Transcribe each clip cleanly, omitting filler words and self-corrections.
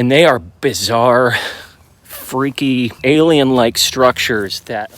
And they are bizarre, freaky, alien-like structures that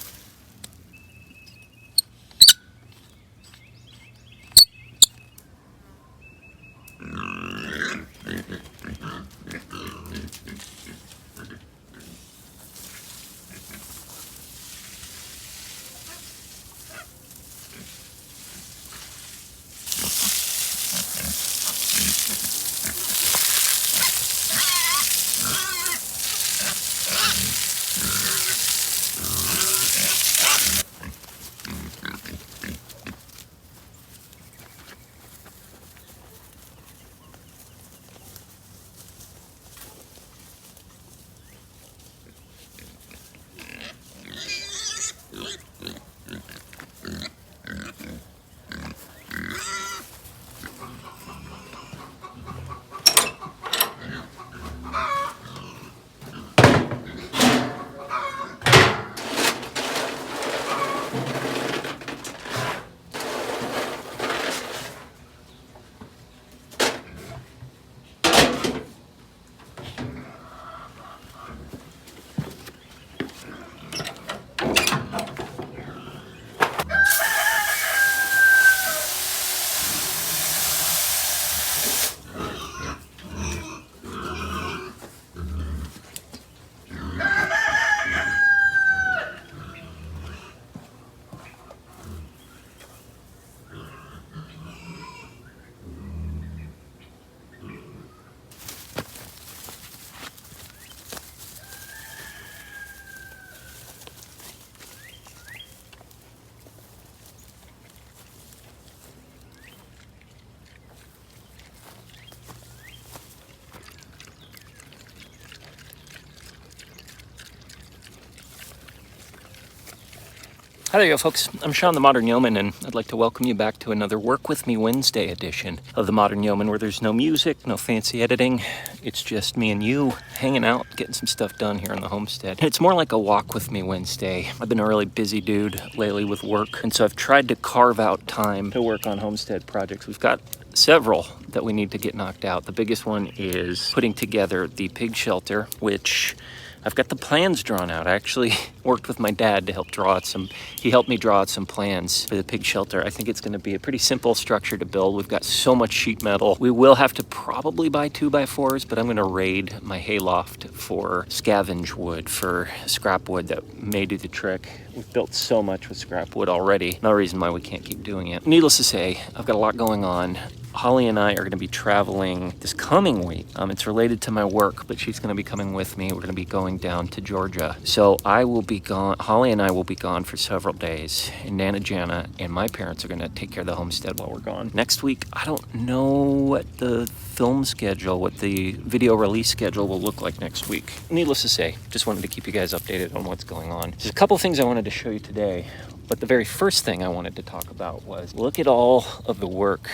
Hi there, folks. I'm Sean the Modern Yeoman, and I'd like to welcome you back to another Work With Me Wednesday edition of the Modern Yeoman, where there's no music, no fancy editing. It's just me and you hanging out, getting some stuff done here on the homestead. It's more like a Walk With Me Wednesday. I've been a really busy dude lately with work, and so I've tried to carve out time to work on homestead projects. We've got several that we need to get knocked out. The biggest one is putting together the pig shelter, which I've got the plans drawn out. I actually worked with my dad to help draw out he helped me draw out some plans for the pig shelter. I think it's gonna be a pretty simple structure to build. We've got so much sheet metal. We will have to probably buy 2x4s, but I'm gonna raid my hayloft for scavenge wood, for scrap wood that may do the trick. We've built so much with scrap wood already. No reason why we can't keep doing it. Needless to say, I've got a lot going on. Holly and I are going to be traveling this coming week. It's related to my work, but she's going to be coming with me. We're going to be going down to Georgia. So I will be gone. Holly and I will be gone for several days. And Nana Jana and my parents are going to take care of the homestead while we're gone. Next week, I don't know what the film schedule, what the video release schedule will look like next week. Needless to say, just wanted to keep you guys updated on what's going on. There's a couple things I wanted to show you today, but the very first thing I wanted to talk about was look at all of the work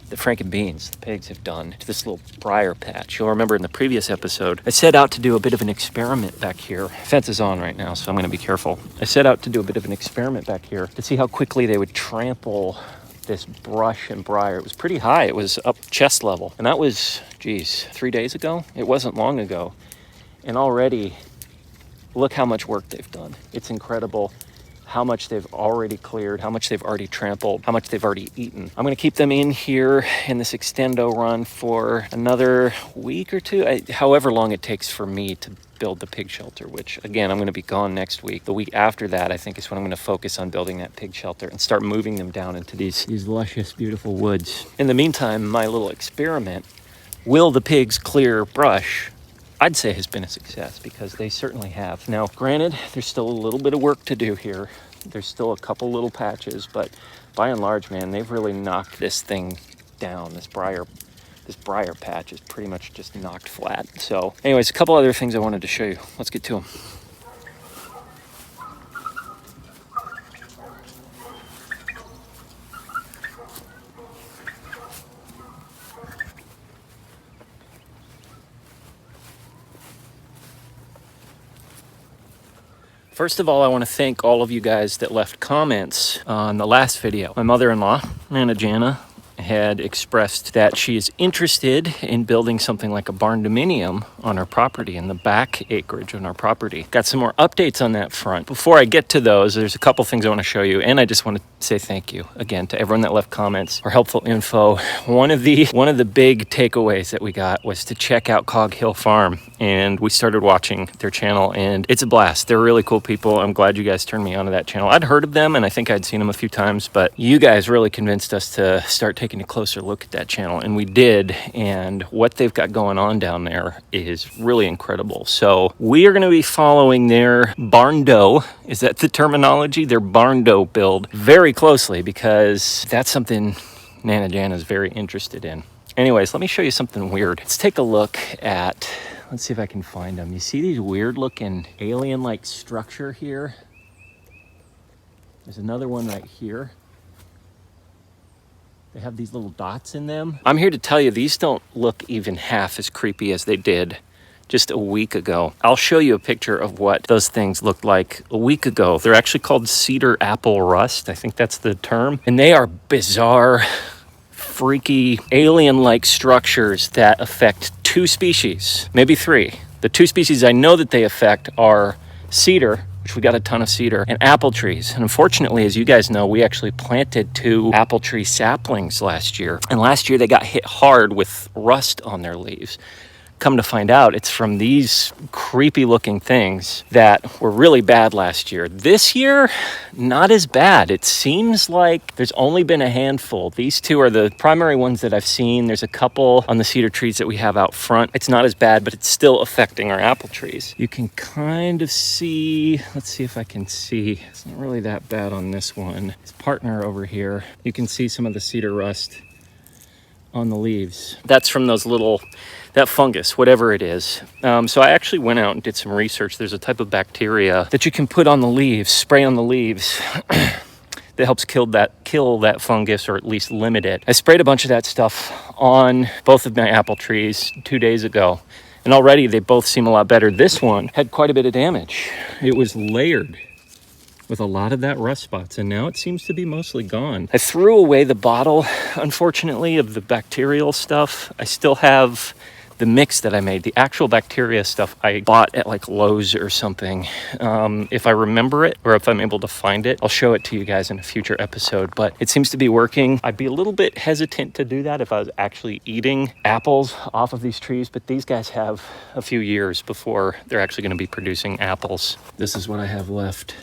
that Frank and Beans, the pigs, have done to this little briar patch. You'll remember in the previous episode, I set out to do a bit of an experiment back here. Fence is on right now, so I'm gonna be careful. I set out to do a bit of an experiment back here to see how quickly they would trample this brush and briar. It was pretty high. It was up chest level. And that was, 3 days ago? It wasn't long ago. And already, look how much work they've done. It's incredible how much they've already cleared, how much they've already trampled, how much they've already eaten. I'm gonna keep them in here in this extendo run for another week or two, however long it takes for me to build the pig shelter, which again, I'm gonna be gone next week. The week after that, I think is when I'm gonna focus on building that pig shelter and start moving them down into these luscious, beautiful woods. In the meantime, my little experiment, will the pigs clear brush, I'd say has been a success, because they certainly have. Now, granted, there's still a little bit of work to do here. There's still a couple little patches, but by and large, man, they've really knocked this thing down. This briar patch is pretty much just knocked flat. So anyways, a couple other things I wanted to show you. Let's get to them. First of all, I want to thank all of you guys that left comments on the last video. My mother-in-law, Nana Jana, had expressed that she is interested in building something like a Barndominium on our property, in the back acreage on our property. Got some more updates on that front. Before I get to those, there's a couple things I want to show you, and I just want to say thank you again to everyone that left comments or helpful info. One of the big takeaways that we got was to check out Cog Hill Farm, and we started watching their channel, and it's a blast. They're really cool people. I'm glad you guys turned me onto that channel. I'd heard of them, and I think I'd seen them a few times, but you guys really convinced us to start taking a closer look at that channel, and we did. And what they've got going on down there is really incredible. So we are going to be following their Barndo, is that the terminology? Their Barndo build very closely, because that's something Nana Jan is very interested in. Anyways, let me show you something weird. Let's take a look at, let's see if I can find them. You see these weird looking alien-like structure here? There's another one right here. They have these little dots in them. I'm here to tell you, these don't look even half as creepy as they did just a week ago. I'll show you a picture of what those things looked like a week ago. They're actually called cedar apple rust. I think that's the term. And they are bizarre, freaky, alien-like structures that affect two species, maybe three. The two species I know that they affect are cedar, which we got a ton of cedar, and apple trees. And unfortunately, as you guys know, we actually planted 2 apple tree saplings last year. And last year they got hit hard with rust on their leaves. Come to find out, it's from these creepy looking things that were really bad last year. This year, not as bad. It seems like there's only been a handful. These 2 are the primary ones that I've seen. There's a couple on the cedar trees that we have out front. It's not as bad, but it's still affecting our apple trees. You can kind of see, let's see if I can see. It's not really that bad on this one. His partner over here, you can see some of the cedar rust on the leaves. That's from those little, that fungus, whatever it is. So I actually went out and did some research. There's a type of bacteria that you can put on the leaves, spray on the leaves, that helps kill that fungus, or at least limit it. I sprayed a bunch of that stuff on both of my apple trees 2 days ago, and already they both seem a lot better. This one had quite a bit of damage. It was layered with a lot of that rust spots, and now it seems to be mostly gone. I threw away the bottle, unfortunately, of the bacterial stuff. I still have the mix that I made. The actual bacteria stuff I bought at like Lowe's or something. If I remember it, or if I'm able to find it, I'll show it to you guys in a future episode, but it seems to be working. I'd be a little bit hesitant to do that if I was actually eating apples off of these trees, but these guys have a few years before they're actually going to be producing apples. This is what I have left.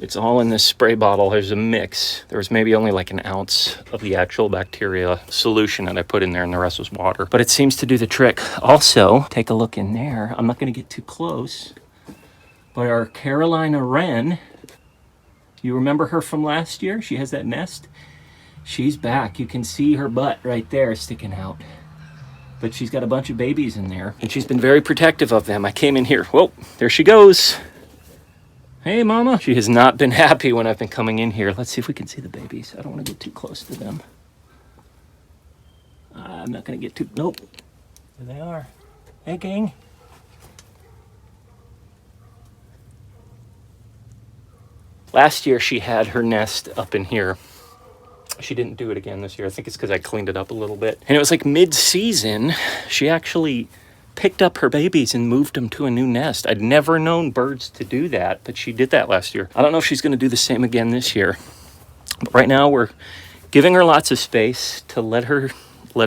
It's all in this spray bottle. There's a mix. There was maybe only like an ounce of the actual bacteria solution that I put in there, and the rest was water. But it seems to do the trick. Also, take a look in there. I'm not going to get too close, but our Carolina wren, you remember her from last year? She has that nest. She's back. You can see her butt right there sticking out. But she's got a bunch of babies in there, and she's been very protective of them. I came in here. Whoa, there she goes. Hey, mama. She has not been happy when I've been coming in here. Let's see if we can see the babies. I don't want to get too close to them. I'm not going to get too... Nope. There they are. Hey, gang. Last year, she had her nest up in here. She didn't do it again this year. I think it's because I cleaned it up a little bit. And it was like mid-season, she actually picked up her babies and moved them to a new nest. I'd never known birds to do that, but she did that last year. I don't know if she's going to do the same again this year. But right now, we're giving her lots of space to let her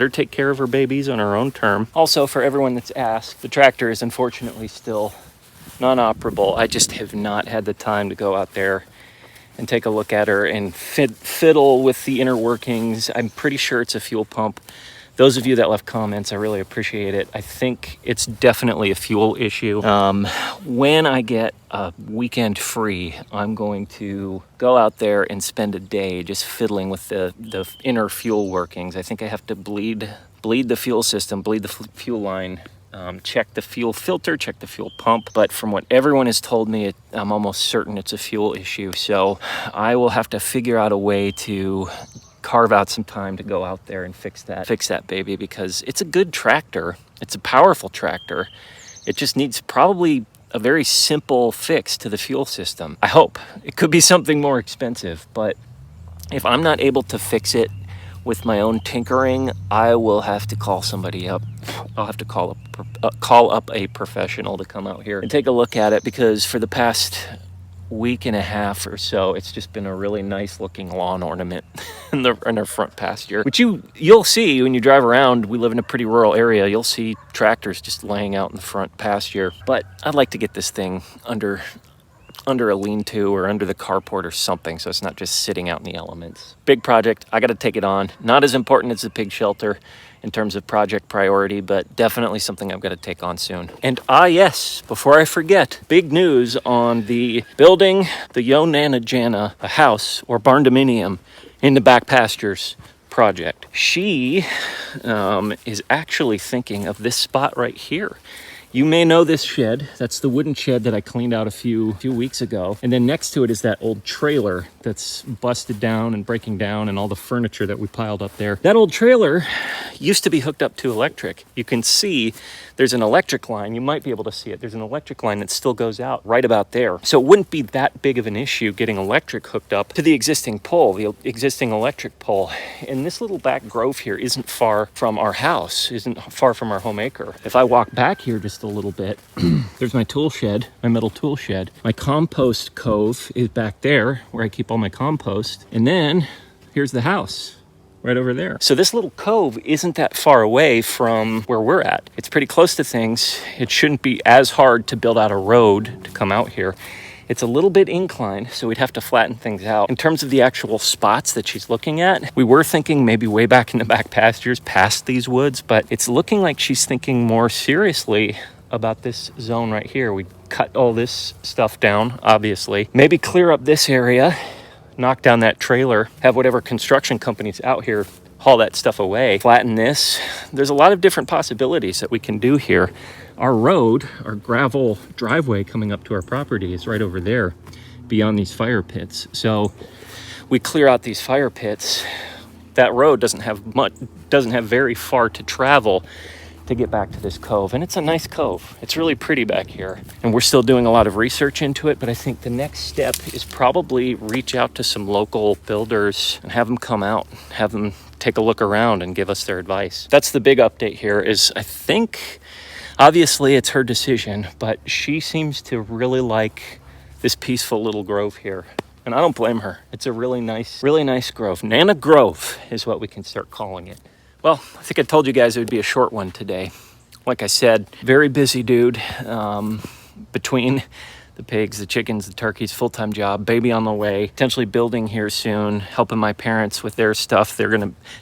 take care of her babies on her own term. Also, for everyone that's asked, the tractor is unfortunately still non-operable. I just have not had the time to go out there and take a look at her and fiddle with the inner workings. I'm pretty sure it's a fuel pump. Those of you that left comments, I really appreciate it. I think it's definitely a fuel issue. When I get a weekend free, I'm going to go out there and spend a day just fiddling with the inner fuel workings. I think I have to bleed the fuel system, bleed the fuel line, check the fuel filter, check the fuel pump. But from what everyone has told me, I'm almost certain it's a fuel issue. So I will have to figure out a way to carve out some time to go out there and fix that baby, because it's a good tractor. It's a powerful tractor. It just needs probably a very simple fix to the fuel system. I hope. It could be something more expensive, but if I'm not able to fix it with my own tinkering, I will have to call somebody up. I'll have to call up a professional to come out here and take a look at it, because for the past week and a half or so, it's just been a really nice looking lawn ornament in our front pasture, which you'll see when you drive around. We live in a pretty rural area. You'll see tractors just laying out in the front pasture. But I'd like to get this thing under a lean-to or under the carport or something, so it's not just sitting out in the elements. Big project. I got to take it on. Not as important as the pig shelter in terms of project priority, but definitely something I've got to take on soon. And yes, before I forget, big news on the building the Yo Nana Jana a house, or Barndominium, in the back pastures project. She is actually thinking of this spot right here. You may know this shed. That's the wooden shed that I cleaned out a few weeks ago. And then next to it is that old trailer that's busted down and breaking down, and all the furniture that we piled up there. That old trailer used to be hooked up to electric. You can see there's an electric line. You might be able to see it. There's an electric line that still goes out right about there. So it wouldn't be that big of an issue getting electric hooked up to the existing pole, the existing electric pole. And this little back grove here isn't far from our house, isn't far from our home acre. If I walk back here just a little bit, there's my tool shed, my metal tool shed. My compost cove is back there where I keep all my compost. And then here's the house right over there. So this little cove isn't that far away from where we're at. It's pretty close to things. It shouldn't be as hard to build out a road to come out here. It's a little bit inclined, so we'd have to flatten things out. In terms of the actual spots that she's looking at, we were thinking maybe way back in the back pastures past these woods, but it's looking like she's thinking more seriously about this zone right here. We cut all this stuff down, obviously. Maybe clear up this area, knock down that trailer, have whatever construction companies out here haul that stuff away, flatten this. There's a lot of different possibilities that we can do here. Our road, our gravel driveway coming up to our property is right over there beyond these fire pits. So we clear out these fire pits. That road doesn't have very far to travel to get back to this cove. And it's a nice cove. It's really pretty back here. And we're still doing a lot of research into it, but I think the next step is probably reach out to some local builders and have them come out, have them take a look around and give us their advice. That's the big update here. Is I think, obviously it's her decision, but she seems to really like this peaceful little grove here. And I don't blame her. It's a really nice grove. Nana Grove is what we can start calling it. Well, I think I told you guys it would be a short one today. Like I said, very busy dude. Between the pigs, the chickens, the turkeys, full-time job, baby on the way, potentially building here soon, helping my parents with their stuff.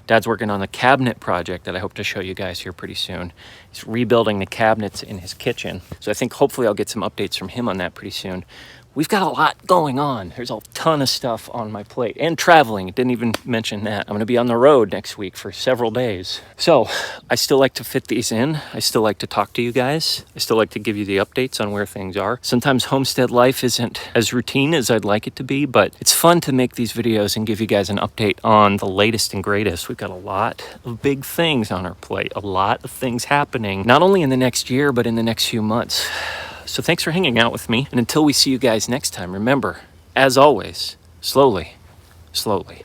Dad's working on a cabinet project that I hope to show you guys here pretty soon. He's rebuilding the cabinets in his kitchen. So I think hopefully I'll get some updates from him on that pretty soon. We've got a lot going on. There's a ton of stuff on my plate, and traveling. Didn't even mention that. I'm gonna be on the road next week for several days. So I still like to fit these in. I still like to talk to you guys. I still like to give you the updates on where things are. Sometimes homestead life isn't as routine as I'd like it to be, but it's fun to make these videos and give you guys an update on the latest and greatest. We've got a lot of big things on our plate, a lot of things happening, not only in the next year, but in the next few months. So thanks for hanging out with me. And until we see you guys next time, remember, as always, slowly, slowly.